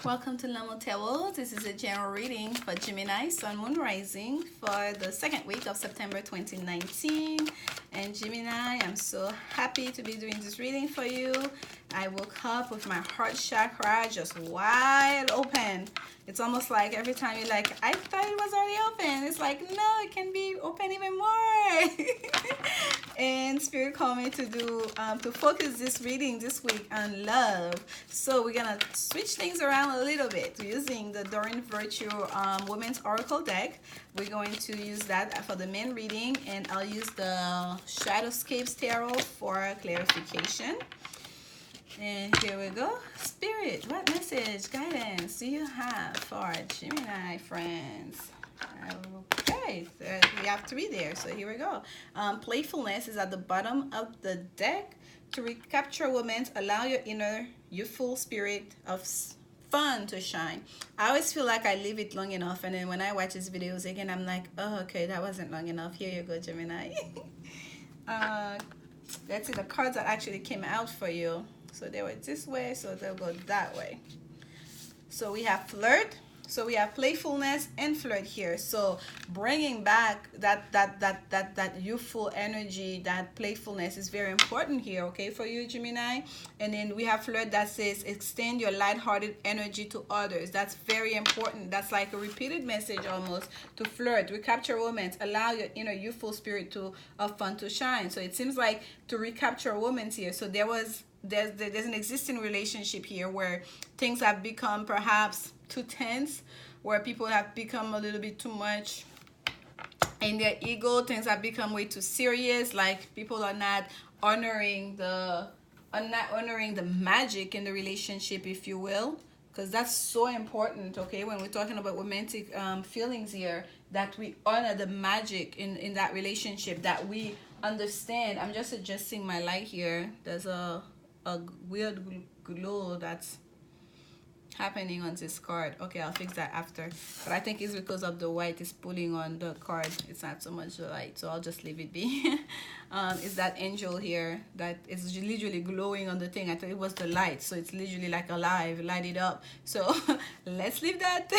Welcome to Lanmoutarot. This is a general reading for Gemini, Sun, Moon, Rising for the second week of September 2019. And Gemini, I'm so happy to be doing this reading for you. I woke up with my heart chakra just wide open. It's almost like every time you're like, I thought it was already open. It's like, no, it can be open even more. And Spirit called me to do to focus this reading this week on love. So we're gonna switch things around a little bit using the Doreen Virtue Women's Oracle deck. We're going to use that for the main reading, and I'll use the Shadowscapes tarot for clarification. And here we go. Spirit, what message, guidance do you have for Gemini friends? Okay, so we have 3 there, so here we go. Playfulness is at the bottom of the deck. To recapture moments, allow your inner youthful spirit of fun to shine. I always feel like I leave it long enough, and then when I watch these videos again, I'm like, oh, okay, that wasn't long enough. Here you go, Gemini. Let's see the cards that actually came out for you. So they were this way, so they'll go that way. So we have flirt. So we have playfulness and flirt here. So bringing back that youthful energy, that playfulness is very important here, okay, for you, Gemini. And then we have flirt that says extend your lighthearted energy to others. That's very important. That's like a repeated message almost to flirt. Recapture romance. Allow your inner youthful spirit of fun to shine. So it seems like to recapture romance here. So there's an existing relationship here where things have become perhaps too tense, where people have become a little bit too much in their ego. Things have become way too serious. Like people are not honoring the magic in the relationship, if you will, because that's so important. Okay, when we're talking about romantic feelings here, that we honor the magic in that relationship, that we understand. I'm just adjusting my light here. There's a weird glow that's happening on this card. Okay, I'll fix that after, but I think it's because of the white is pulling on the card. It's not so much the light, so I'll just leave it be. It's that angel here that is literally glowing on the thing. I thought it was the light, so it's literally like alive, lighted up. So let's leave that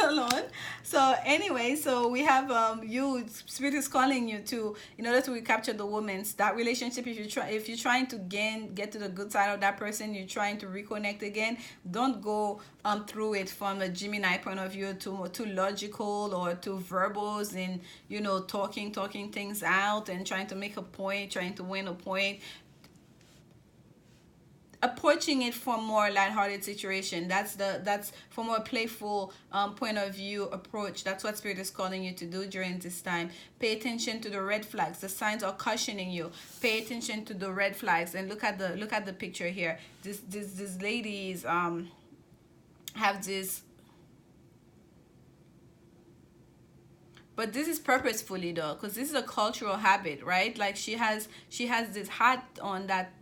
alone. So anyway, so we have you, Spirit is calling you to, in order to recapture the woman's that relationship. If you're trying to get to the good side of that person, you're trying to reconnect again, don't go through it from a Gemini point of view, too logical or too verbose, and you know, talking things out and trying to make a point, trying to win a point. Approaching it from more lighthearted situation. That's from a playful point of view approach. That's what Spirit is calling you to do during this time. Pay attention to the red flags. The signs are cautioning you. Pay attention to the red flags, and look at the picture here. These ladies have this, but this is purposefully though, because this is a cultural habit, right? Like she has this hat on that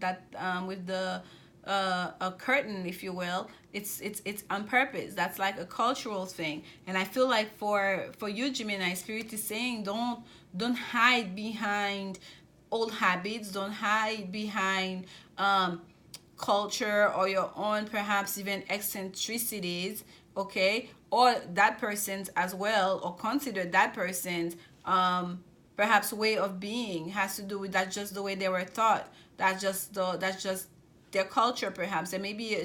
with the a curtain, if you will. It's on purpose. That's like a cultural thing. And I feel like for you, Gemini, Spirit is saying don't hide behind old habits. Don't hide behind culture or your own perhaps even eccentricities, okay, or that person's as well, or consider that person's perhaps way of being has to do with that, just the way they were taught. That's just their culture. Perhaps there may be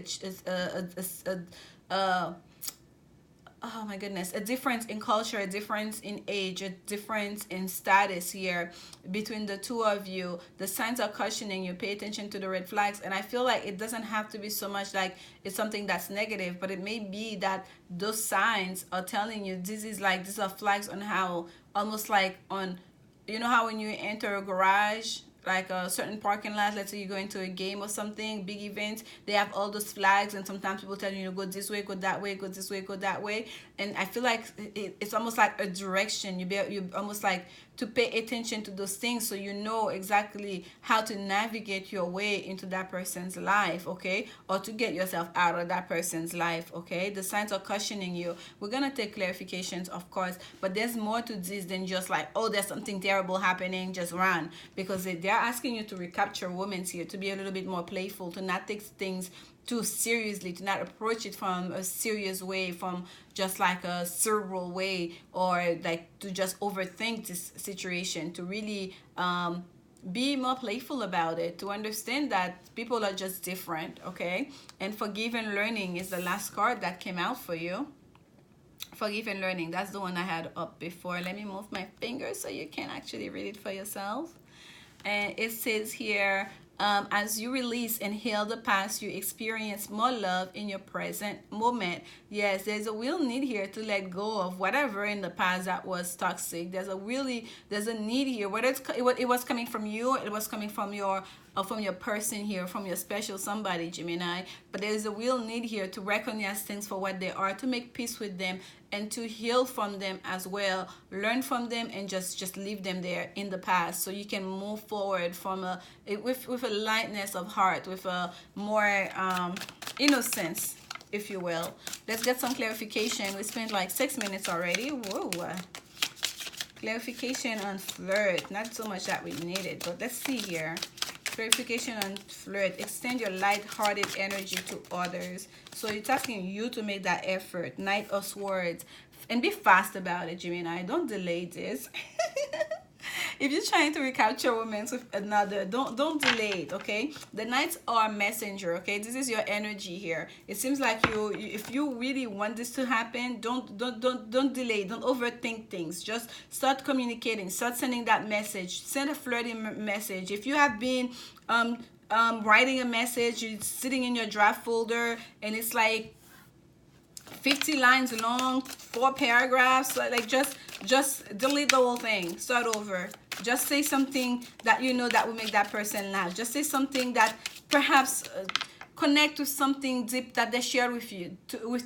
oh my goodness, a difference in culture, a difference in age, a difference in status here between the two of you. The signs are cautioning you. Pay attention to the red flags. And I feel like it doesn't have to be so much like it's something that's negative, but it may be that those signs are telling you these are flags on how, almost like on, you know how when you enter a garage, like a certain parking lot, let's say you go into a game or something, big event, they have all those flags, and sometimes people tell you to go this way, go that way, go this way, go that way. And I feel like it's almost like a direction. You almost like to pay attention to those things, so you know exactly how to navigate your way into that person's life, okay, or to get yourself out of that person's life, okay. The signs are cautioning you. We're gonna take clarifications, of course, but there's more to this than just like, oh, there's something terrible happening, just run, because they're asking you to recapture women here, to be a little bit more playful, to not take things too seriously, to not approach it from a serious way, from just like a cerebral way, or like to just overthink this situation, to really be more playful about it, to understand that people are just different, okay? And forgive and learning is the last card that came out for you. Forgive and learning, that's the one I had up before. Let me move my finger so you can actually read it for yourself. And it says here, as you release and heal the past, you experience more love in your present moment. Yes, there's a real need here to let go of whatever in the past that was toxic. There's a need here. Whether it was coming from you, it was coming from your person here, from your special somebody, Gemini. But there's a real need here to recognize things for what they are, to make peace with them, and to heal from them as well. Learn from them and just leave them there in the past, so you can move forward from with a lightness of heart, with a more innocence, if you will. Let's get some clarification. We spent like 6 minutes already. Whoa. Clarification on flirt. Not so much that we needed, but let's see here. Clarification on flirt. Extend your light-hearted energy to others. So it's asking you to make that effort. Knight of Swords. And be fast about it, Gemini. Don't delay this. If you're trying to recapture romance with another, don't delay it, okay? The Knights are messenger, okay? This is your energy here. It seems like if you really want this to happen, don't delay. Don't overthink things. Just start communicating. Start sending that message. Send a flirting message. If you have been writing a message, it's sitting in your draft folder, and it's like 50 lines long, 4 paragraphs, like just delete the whole thing. Start over. Just say something that you know that will make that person laugh. Just say something that perhaps connect with something deep that they shared with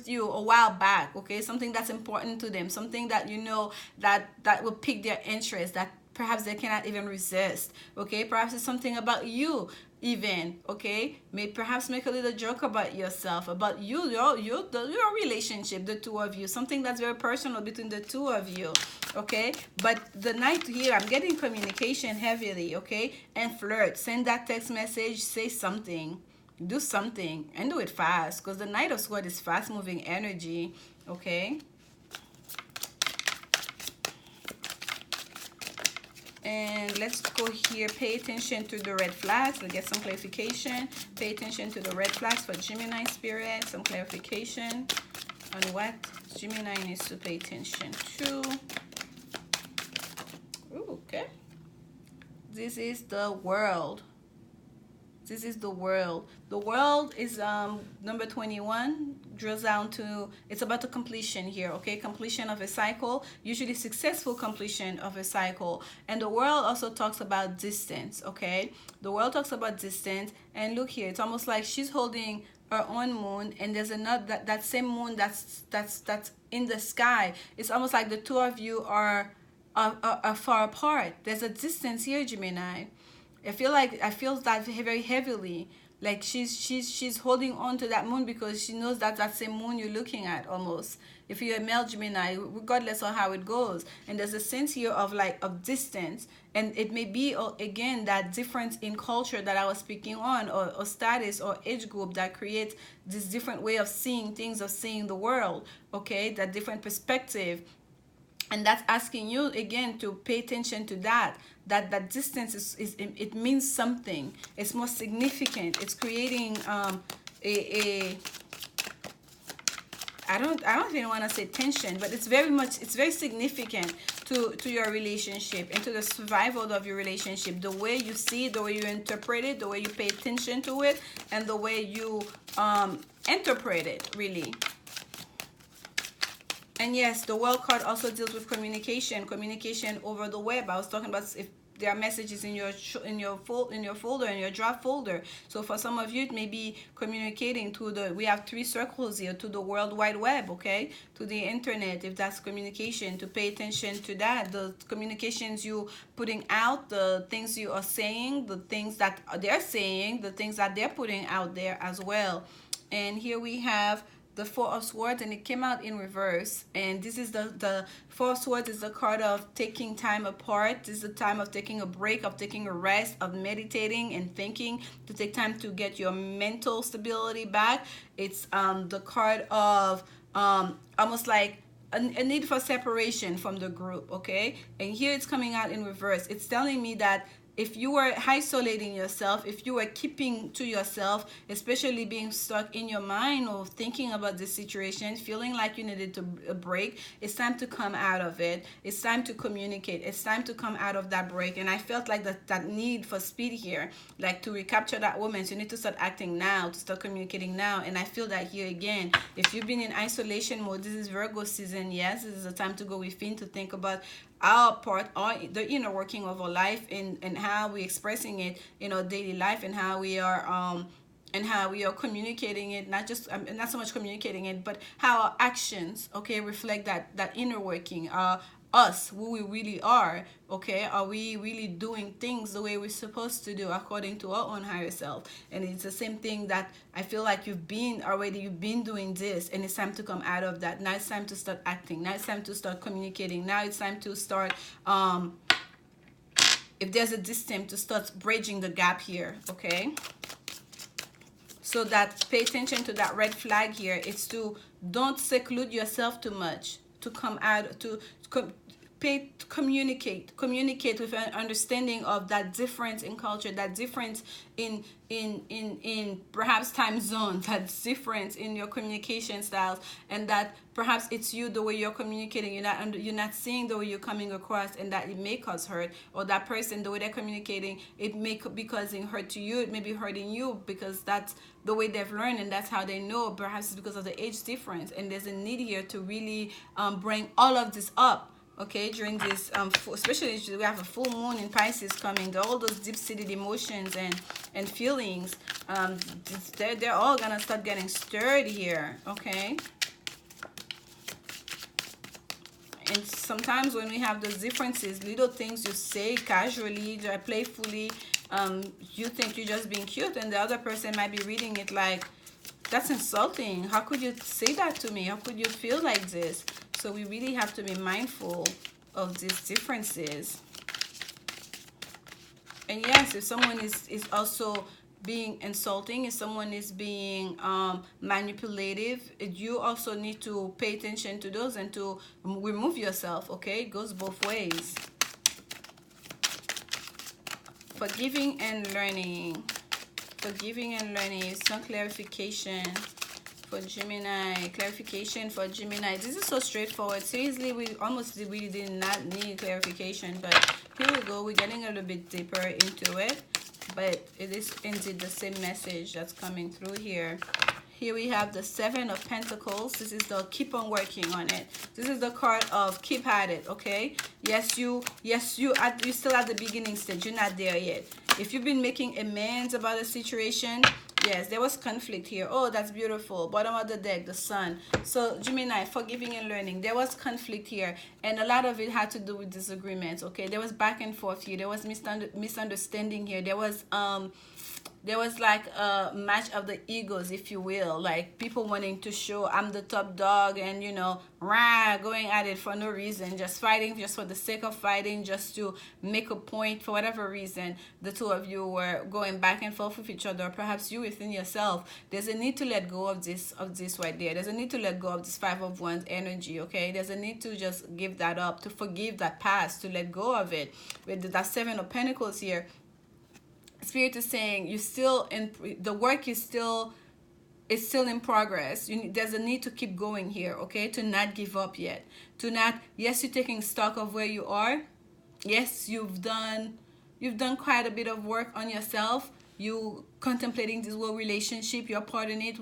you a while back, okay? Something that's important to them, something that you know that will pique their interest, that perhaps they cannot even resist, okay? Perhaps it's something about you even, okay? Perhaps make a little joke about yourself, about your relationship, the two of you, something that's very personal between the two of you, okay? But the Knight here, I'm getting communication heavily, okay? And flirt. Send that text message, say something, do something, and do it fast, because the Knight of Swords is fast-moving energy, okay? And let's go here. Pay attention to the red flags. Let's get some clarification. Pay attention to the red flags for Gemini spirit. Some clarification on what Gemini needs to pay attention to. Ooh, okay. This is the World. This is the World. The World is number 21. Drills down to, it's about the completion here, okay? Completion of a cycle, usually successful completion of a cycle. And the World also talks about distance, okay? The World talks about distance, and look here, it's almost like she's holding her own moon, and there's another that same moon that's in the sky. It's almost like the two of you are far apart. There's a distance here, Gemini. I feel that very heavily. Like she's holding on to that moon because she knows that that same moon you're looking at almost. If you're a male Gemini, regardless of how it goes. And there's a sense here of distance. And it may be, again, that difference in culture that I was speaking on, or status or age group that creates this different way of seeing things, of seeing the world, okay? That different perspective. And that's asking you, again, to pay attention to that distance it means something. It's more significant. It's creating I don't even want to say tension, but it's very significant to your relationship and to the survival of your relationship. The way you see it, the way you interpret it, the way you pay attention to it, and the way you interpret it, really. And yes, the World card also deals with communication over the web. I was talking about if there are messages in your folder, in your draft folder. So for some of you, it may be communicating to we have 3 circles here, to the World Wide Web, okay? To the internet, if that's communication, to pay attention to that. The communications you putting out, the things you are saying, the things that they're saying, the things that they're putting out there as well. And here we have the Four of Swords, and it came out in reverse. And this is the Four of Swords is the card of taking time apart. This is the time of taking a break, of taking a rest, of meditating and thinking, to take time to get your mental stability back. It's the card of almost like a need for separation from the group, okay? And here it's coming out in reverse. It's telling me that if you were isolating yourself, if you were keeping to yourself, especially being stuck in your mind or thinking about the situation, feeling like you needed a break, it's time to come out of it. It's time to communicate. It's time to come out of that break. And I felt like that need for speed here, like to recapture that woman. So you need to start acting now, to start communicating now. And I feel that here again, if you've been in isolation mode, this is Virgo season. Yes, this is a time to go within, to think about our part, the inner working of our life, and how we're expressing it in our daily life, and how we are communicating it, not just not so much communicating it, but how our actions, okay, reflect that inner working, us, who we really are, okay? Are we really doing things the way we're supposed to do according to our own higher self? And it's the same thing that I feel like you've been doing this, and it's time to come out of that. Now it's time to start acting. Now it's time to start communicating. Now it's time to start, if there's a distance, to start bridging the gap here, okay? So that, pay attention to that red flag here. It's to don't seclude yourself too much, to come out, to communicate with an understanding of that difference in culture, that difference in perhaps time zones, that difference in your communication styles, and that perhaps it's you, the way you're communicating, you're not seeing the way you're coming across, and that it may cause hurt, or that person, the way they're communicating, it may be causing hurt to you. It may be hurting you because that's the way they've learned, and that's how they know. Perhaps it's because of the age difference, and there's a need here to really bring all of this up, okay, during this especially we have a full moon in Pisces coming. All those deep-seated emotions and feelings, they're all gonna start getting stirred here, okay? And sometimes when we have those differences, little things you say casually, playfully, you think you're just being cute, and the other person might be reading it like, that's insulting. How could you say that to me? How could you feel like this? So we really have to be mindful of these differences. And yes, if someone is also being insulting, if someone is being manipulative, you also need to pay attention to those and to remove yourself, okay? It goes both ways. Forgiving and learning. Forgiving and learning. Some clarification for Gemini. Clarification for Gemini. This is so straightforward. Seriously, we really did not need clarification, but here we go. We're getting a little bit deeper into it, but it is indeed the same message that's coming through here. Here we have the Seven of Pentacles. This is the keep on working on it. This is the card of keep at it, okay? Yes, you're still at the beginning stage. You're not there yet. If you've been making amends about a situation, yes, there was conflict here. Oh, that's beautiful. Bottom of the deck, the Sun. So Gemini, forgiving and learning. There was conflict here, and a lot of it had to do with disagreements, okay? There was back and forth here. There was misunderstanding here. There was like a match of the egos, if you will, like people wanting to show I'm the top dog, and going at it for no reason, just fighting just for the sake of fighting, just to make a point. For whatever reason, the two of you were going back and forth with each other, or perhaps you within yourself. There's a need to let go of this right there. There's a need to let go of this Five of Wands energy, okay? There's a need to just give that up, to forgive that past, to let go of it. With that Seven of Pentacles here, Spirit is saying the work is still in progress. There's a need to keep going here, okay? To not give up yet. Yes, you're taking stock of where you are. Yes, you've done quite a bit of work on yourself. You contemplating this whole relationship, you're part in it,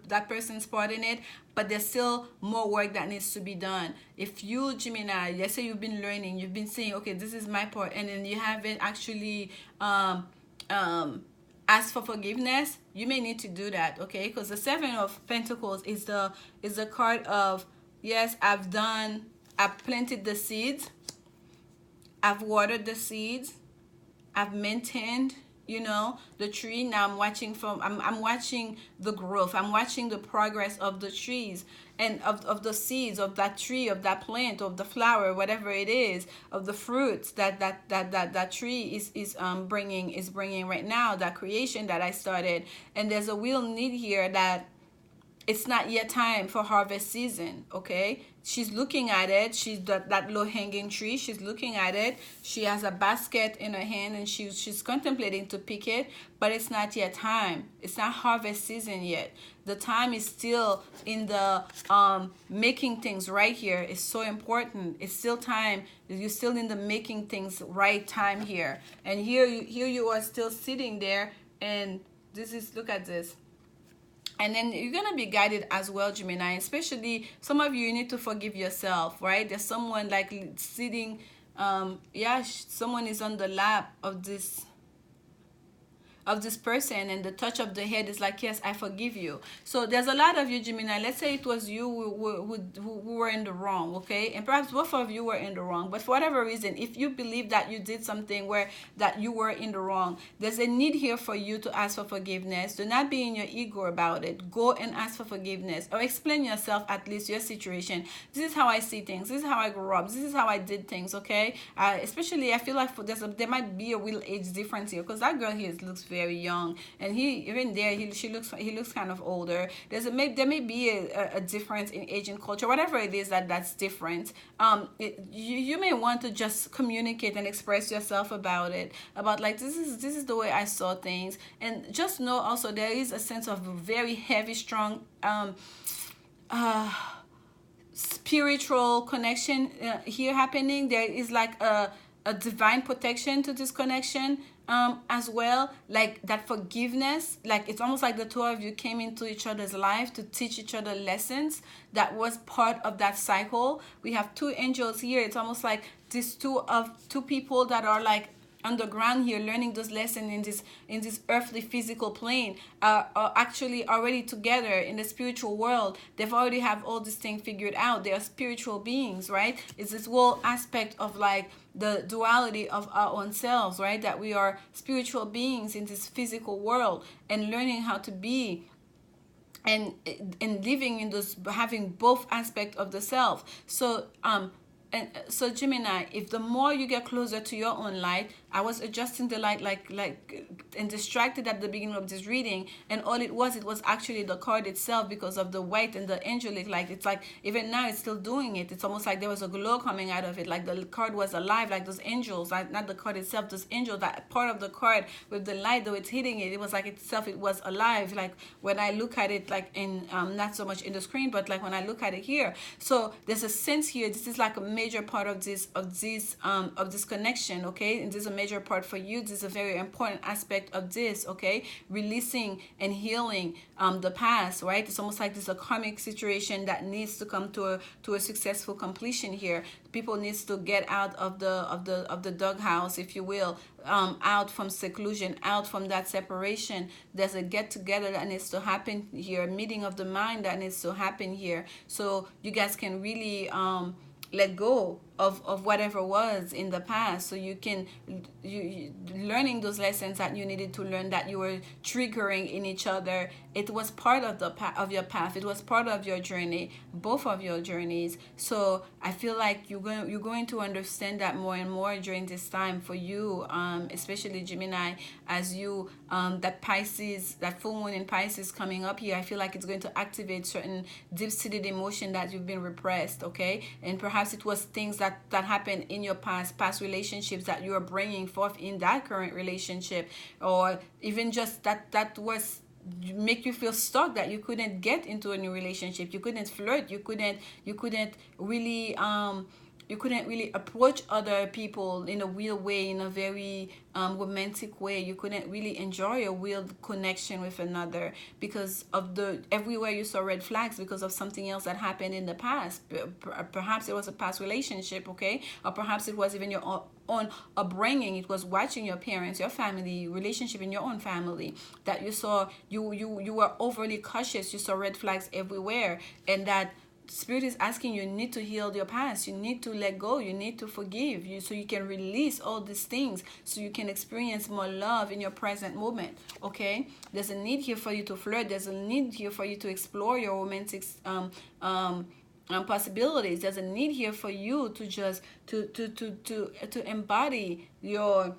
that person's part in it, but there's still more work that needs to be done. If you, Gemini, let's say you've been learning, you've been saying, okay, this is my part, and then you haven't actually ask for forgiveness, you may need to do that, okay? Because the Seven of Pentacles is the card of, yes, I've planted the seeds, I've watered the seeds, I've maintained you know, the tree. Now I'm watching I'm watching the growth, I'm watching the progress of the trees and of the seeds of that tree, of that plant, of the flower, whatever it is, of the fruits that tree is bringing right now, that creation that I started. And there's a real need here that it's not yet time for harvest season. Okay, she's looking at it, she's that low hanging tree, she's looking at it, she has a basket in her hand, and she's contemplating to pick it, but it's not yet time, it's not harvest season yet. The time is still in the making things right here. It's so important. It's still time. You're still in the making things right time here. And here you are still sitting there, and this is, look at this. And then you're gonna be guided as well, Gemini. Especially some of you need to forgive yourself, right? There's someone like sitting, yeah, someone is on the lap of this person, and the touch of the head is like, yes, I forgive you. So there's a lot of you, Gemini. Let's say it was you who were in the wrong, okay? And perhaps both of you were in the wrong, but for whatever reason, if you believe that you did something where that you were in the wrong, there's a need here for you to ask for forgiveness. Do not be in your ego about it. Go and ask for forgiveness, or explain yourself, at least your situation. This is how I see things, this is how I grew up, this is how I did things, okay? Especially I feel like there might be a real age difference here, because that girl here looks very young, and he looks kind of older. There may be a difference in age and culture, whatever it is that's different. You may want to just communicate and express yourself about it, about like, this is the way I saw things. And just know also there is a sense of very heavy, strong spiritual connection here happening. There is like a divine protection to this connection as well, like that forgiveness. Like it's almost like the two of you came into each other's life to teach each other lessons that was part of that cycle. We have two angels here. It's almost like these two people that are like underground here, learning those lessons in this earthly physical plane, are actually already together in the spiritual world. They've already have all these things figured out. They are spiritual beings, right? It's this whole aspect of like the duality of our own selves, right? That we are spiritual beings in this physical world, and learning how to be and living in those, having both aspects of the self. So and so Gemini, if the more you get closer to your own light, I was adjusting the light like and distracted at the beginning of this reading, and all it was actually the card itself, because of the white and the angelic light. It's like even now it's still doing it. It's almost like there was a glow coming out of it, like the card was alive, like those angels, like not the card itself, those angels, that part of the card with the light, though it's hitting it, it was like itself, it was alive. Like when I look at it, like in not so much in the screen, but like when I look at it here. So there's a sense here, this is like a major part of this connection, okay? And this is a major part for you. This is a very important aspect of this, okay? Releasing and healing the past, right? It's almost like this a karmic situation that needs to come to a successful completion here. People needs to get out of the doghouse, if you will, out from seclusion, out from that separation. There's a get together that needs to happen here, a meeting of the mind that needs to happen here, so you guys can really let go of whatever was in the past, so you can learning those lessons that you needed to learn, that you were triggering in each other. It was part of your path. It was part of your journey, both of your journeys. So I feel like you're going to understand that more and more during this time for you, especially Gemini, as you that Pisces, that full moon in Pisces coming up here. I feel like it's going to activate certain deep-seated emotion that you've been repressed, okay? And perhaps it was things that happened in your past relationships that you are bringing forth in that current relationship, or even just that was make you feel stuck, that you couldn't get into a new relationship, you couldn't flirt, you couldn't really approach other people in a real way, in a very romantic way. You couldn't really enjoy a real connection with another because of everywhere you saw red flags, because of something else that happened in the past. Perhaps it was a past relationship, okay? Or perhaps it was even your own upbringing. It was watching your parents, your family, relationship in your own family, that you saw you were overly cautious. You saw red flags everywhere, and that Spirit is asking you need to heal your past. You need to let go. You need to forgive you so you can release all these things, so you can experience more love in your present moment. Okay, there's a need here for you to flirt. There's a need here for you to explore your romantic possibilities. There's a need here for you to just to embody your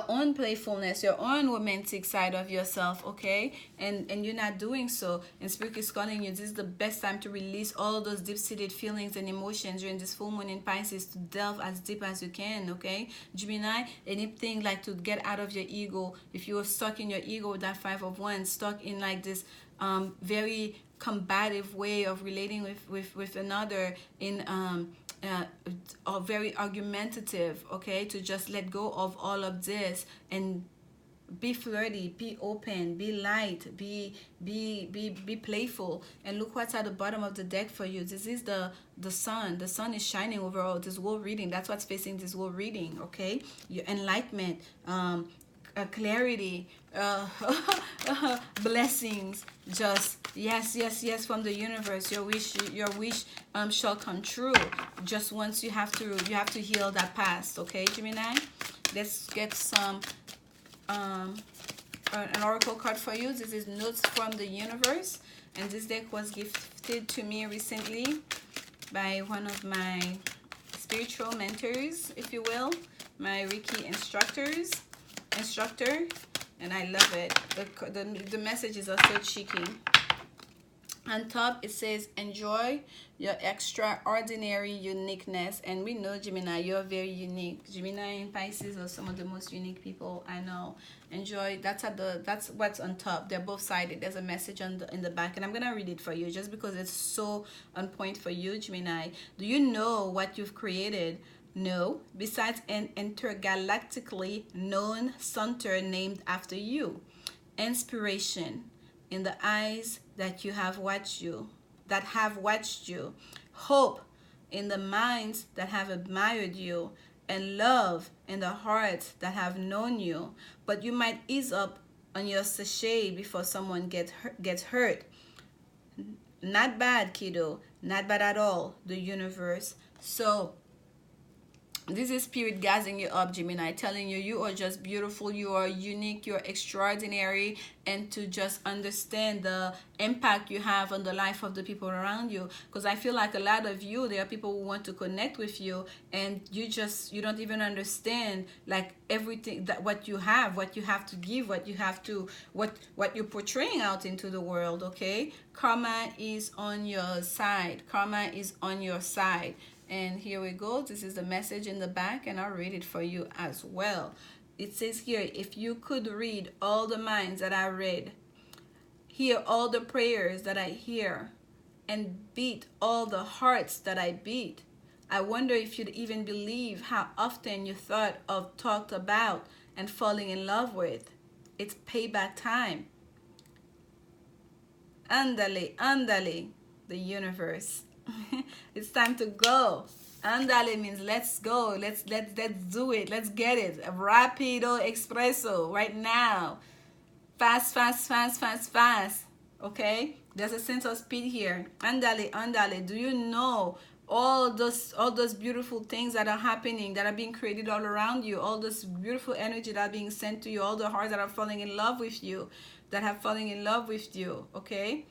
own playfulness, your own romantic side of yourself, okay? And you're not doing so. And Spirit is calling you, this is the best time to release all those deep-seated feelings and emotions during this full moon in Pisces, to delve as deep as you can, okay? Gemini, anything like to get out of your ego. If you were stuck in your ego with that Five of Wands, stuck in like this very combative way of relating with another, in are very argumentative, okay, to just let go of all of this and be flirty, be open, be light, be playful. And look what's at the bottom of the deck for you. This is the sun. The sun is shining over all this whole reading. That's what's facing this whole reading, okay? Your enlightenment, clarity, blessings, just yes from the universe. Your wish shall come true. Just once you have to heal that past, okay, Gemini? Let's get some an oracle card for you. This is Notes from the Universe, and this deck was gifted to me recently by one of my spiritual mentors, if you will, my Reiki instructor, and I love it. The messages are so cheeky. On top it says, enjoy your extraordinary uniqueness. And we know, Gemini, you're very unique. Gemini and Pisces are some of the most unique people I know. Enjoy. That's what's on top. They're both sided. There's a message in the back, and I'm gonna read it for you just because it's so on point for you, Gemini. Do you know what you've created? No, besides an intergalactically known center named after you. Inspiration in the eyes that have watched you. Hope in the minds that have admired you, and love in the hearts that have known you. But you might ease up on your sachet before someone gets hurt. Not bad, kiddo. Not bad at all, the universe. So this is Spirit gassing you up, Gemini, telling you you are just beautiful, you are unique, you're extraordinary, and to just understand the impact you have on the life of the people around you. Because I feel like a lot of you, there are people who want to connect with you, and you don't even understand like everything that what you have to give, what you're portraying out into the world, okay? Karma is on your side. Karma is on your side. And here we go. This is the message in the back, and I'll read it for you as well. It says here, if you could read all the minds that I read, hear all the prayers that I hear, and beat all the hearts that I beat, I wonder if you'd even believe how often you thought of, talked about, and falling in love with. It's payback time. Andale, the universe. It's time to go. Andale means let's go. Let's do it. Let's get it. Rapido expresso right now. Fast. Okay? There's a sense of speed here. Andale. Do you know all those beautiful things that are happening, that are being created all around you, all this beautiful energy that are being sent to you, all the hearts that are falling in love with you, okay?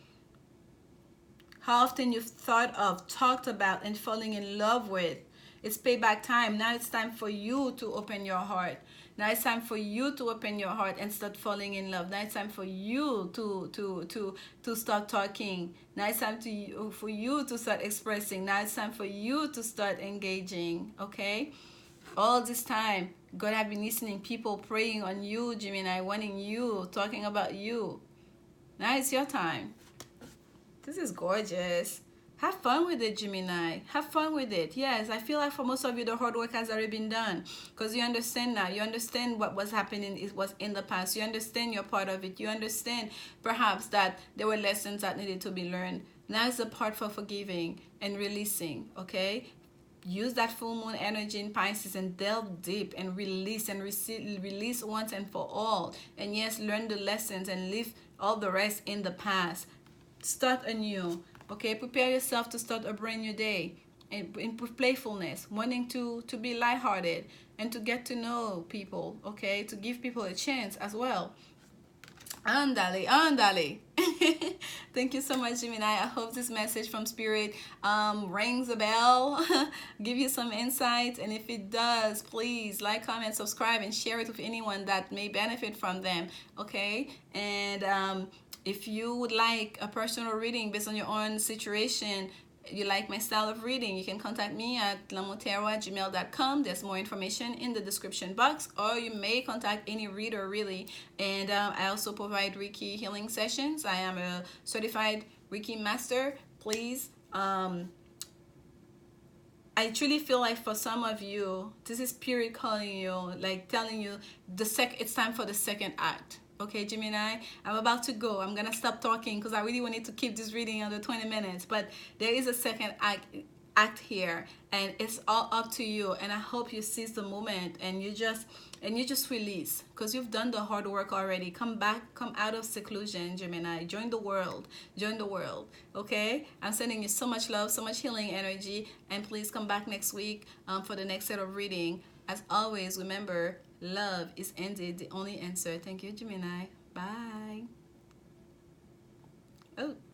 How often you've thought of, talked about, and falling in love with. It's payback time. Now it's time for you to open your heart. Now it's time for you to open your heart and start falling in love. Now it's time for you to start talking. Now it's time for you to start expressing. Now it's time for you to start engaging, okay? All this time, God have been listening, people praying on you, Gemini, wanting you, talking about you. Now it's your time. This is gorgeous. Have fun with it, Gemini. Have fun with it. Yes, I feel like for most of you, the hard work has already been done. Because you understand now. You understand what was happening, it was in the past. You understand you're part of it. You understand perhaps that there were lessons that needed to be learned. Now is the part for forgiving and releasing, okay? Use that full moon energy in Pisces and delve deep and release once and for all. And yes, learn the lessons and leave all the rest in the past. Start anew. Okay, prepare yourself to start a brand new day with playfulness, wanting to be lighthearted and to get to know people, okay, to give people a chance as well. Andale, andale. Thank you so much, Gemini. I hope this message from Spirit rings a bell, give you some insights. And if it does, please like, comment, subscribe, and share it with anyone that may benefit from them. Okay? And if you would like a personal reading based on your own situation, you like my style of reading, you can contact me at lanmoutarot@gmail.com. There's more information in the description box, or you may contact any reader really. And I also provide Reiki healing sessions. I am a certified Reiki master. Please, I truly feel like for some of you, this is Spirit calling you, like telling you it's time for the second act. Okay, Gemini, I'm about to go. I'm gonna stop talking because I really wanted to keep this reading under 20 minutes, but there is a second act here, and it's all up to you. And I hope you seize the moment and you just release, because you've done the hard work already. Come back, come out of seclusion, Gemini. Join the world. Okay, I'm sending you so much love, so much healing energy, and please come back next week for the next set of reading. As always, remember, love is indeed the only answer. Thank you, Gemini. Bye. Oh.